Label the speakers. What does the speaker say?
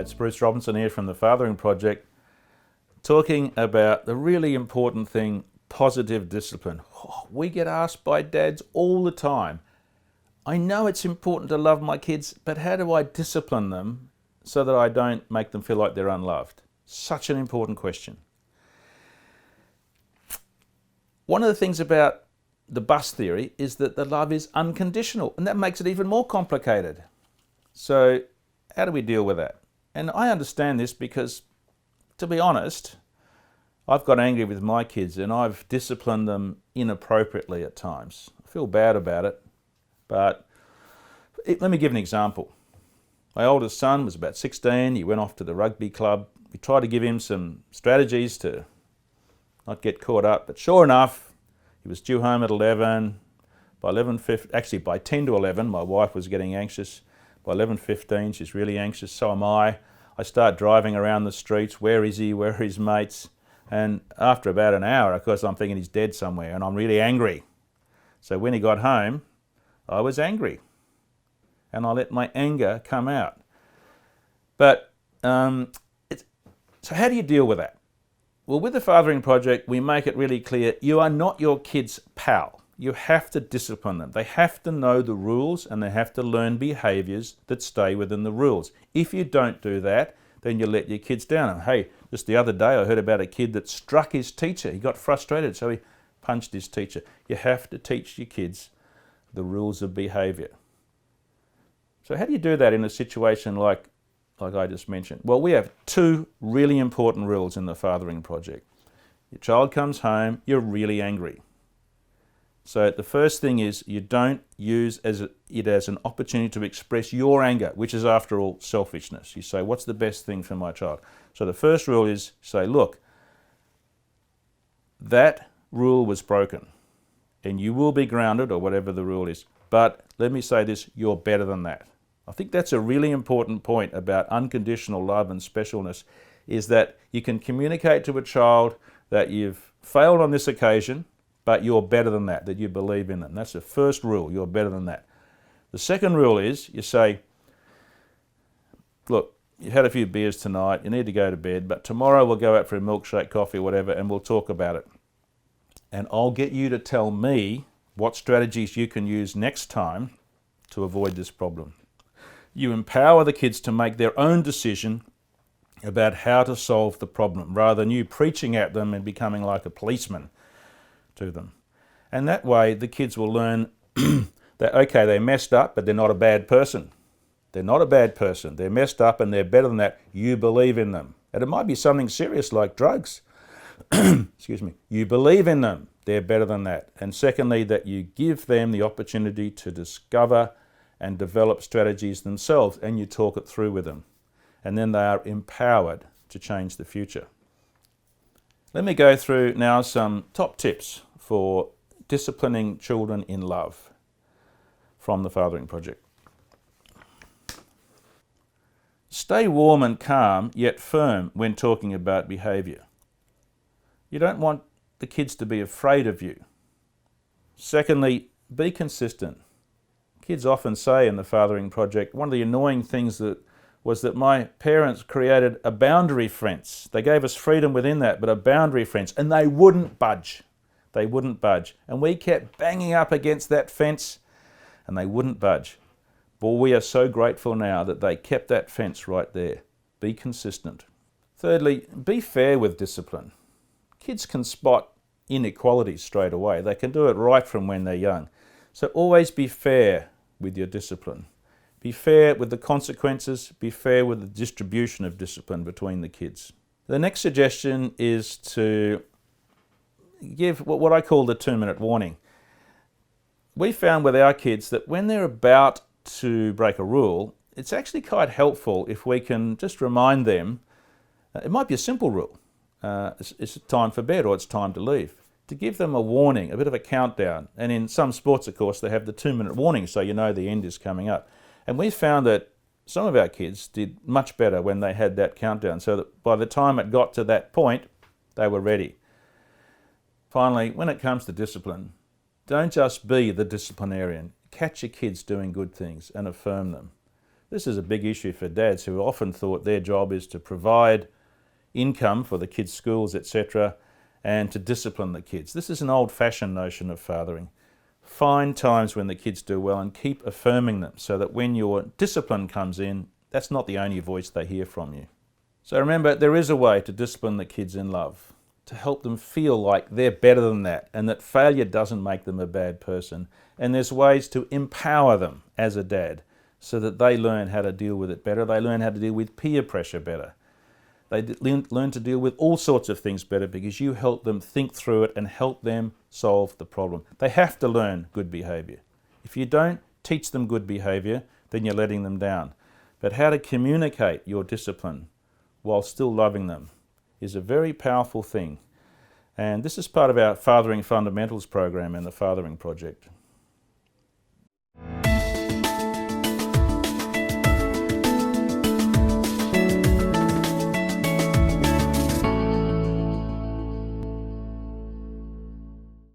Speaker 1: It's Bruce Robinson here from the Fathering Project, talking about the really important thing, positive discipline. We get asked by dads all the time, I know it's important to love my kids, but how do I discipline them so that I don't make them feel like they're unloved? Such an important question. One of the things about the bus theory is that the love is unconditional, and that makes it even more complicated. So how do we deal with that? And I understand this because, to be honest, I've got angry with my kids and I've disciplined them inappropriately at times. I feel bad about it, but let me give an example. My oldest son was about 16, he went off to the rugby club. We tried to give him some strategies to not get caught up, but sure enough, he was due home at 11. By 11:15, actually by 10 to 11, my wife was getting anxious. By 11:15, she's really anxious, so am I. I start driving around the streets, where is he, where are his mates? And after about an hour, of course, I'm thinking he's dead somewhere, and I'm really angry. So when he got home, I was angry, and I let my anger come out. But, so how do you deal with that? Well, with the Fathering Project, we make it really clear, you are not your kid's pal. You have to discipline them. They have to know the rules and they have to learn behaviours that stay within the rules. If you don't do that, then you let your kids down. And hey, just the other day I heard about a kid that struck his teacher. He got frustrated, so he punched his teacher. You have to teach your kids the rules of behaviour. So how do you do that in a situation like I just mentioned? Well, we have two really important rules in the Fathering Project. Your child comes home, you're really angry. So the first thing is you don't use it as an opportunity to express your anger, which is after all selfishness. You say, what's the best thing for my child? So the first rule is say, look, that rule was broken and you will be grounded or whatever the rule is. But let me say this, you're better than that. I think that's a really important point about unconditional love and specialness, is that you can communicate to a child that you've failed on this occasion, but you're better than that, that you believe in them. That's the first rule, you're better than that. The second rule is you say, look, you've had a few beers tonight, you need to go to bed, but tomorrow we'll go out for a milkshake, coffee, whatever, and we'll talk about it. And I'll get you to tell me what strategies you can use next time to avoid this problem. You empower the kids to make their own decision about how to solve the problem, rather than you preaching at them and becoming like a policeman to them. And that way the kids will learn that, okay, they messed up, but they're not a bad person. They're not a bad person. They're messed up and they're better than that. You believe in them. And it might be something serious like drugs. Excuse me. You believe in them. They're better than that. And secondly, that you give them the opportunity to discover and develop strategies themselves, and you talk it through with them. And then they are empowered to change the future. Let me go through now some top tips for disciplining children in love from the Fathering Project. Stay warm and calm, yet firm when talking about behaviour. You don't want the kids to be afraid of you. Secondly, be consistent. Kids often say in the Fathering Project, one of the annoying things was that my parents created a boundary fence. They gave us freedom within that, but a boundary fence, and they wouldn't budge. They wouldn't budge. And we kept banging up against that fence, and they wouldn't budge. But we are so grateful now that they kept that fence right there. Be consistent. Thirdly, be fair with discipline. Kids can spot inequalities straight away. They can do it right from when they're young. So always be fair with your discipline. Be fair with the consequences, be fair with the distribution of discipline between the kids. The next suggestion is to give what I call the 2-minute warning. We found with our kids that when they're about to break a rule, it's actually quite helpful if we can just remind them, it might be a simple rule, it's time for bed or it's time to leave. To give them a warning, a bit of a countdown. And in some sports, of course, they have the 2-minute warning, so you know the end is coming up. And we found that some of our kids did much better when they had that countdown, so that by the time it got to that point, they were ready. Finally, when it comes to discipline, don't just be the disciplinarian. Catch your kids doing good things and affirm them. This is a big issue for dads who often thought their job is to provide income for the kids' schools, etc., and to discipline the kids. This is an old-fashioned notion of fathering. Find times when the kids do well and keep affirming them so that when your discipline comes in, that's not the only voice they hear from you. So remember, there is a way to discipline the kids in love, to help them feel like they're better than that and that failure doesn't make them a bad person. And there's ways to empower them as a dad so that they learn how to deal with it better. They learn how to deal with peer pressure better. They learn to deal with all sorts of things better because you help them think through it and help them solve the problem. They have to learn good behaviour. If you don't teach them good behaviour, then you're letting them down. But how to communicate your discipline while still loving them is a very powerful thing. And this is part of our Fathering Fundamentals program in the Fathering Project.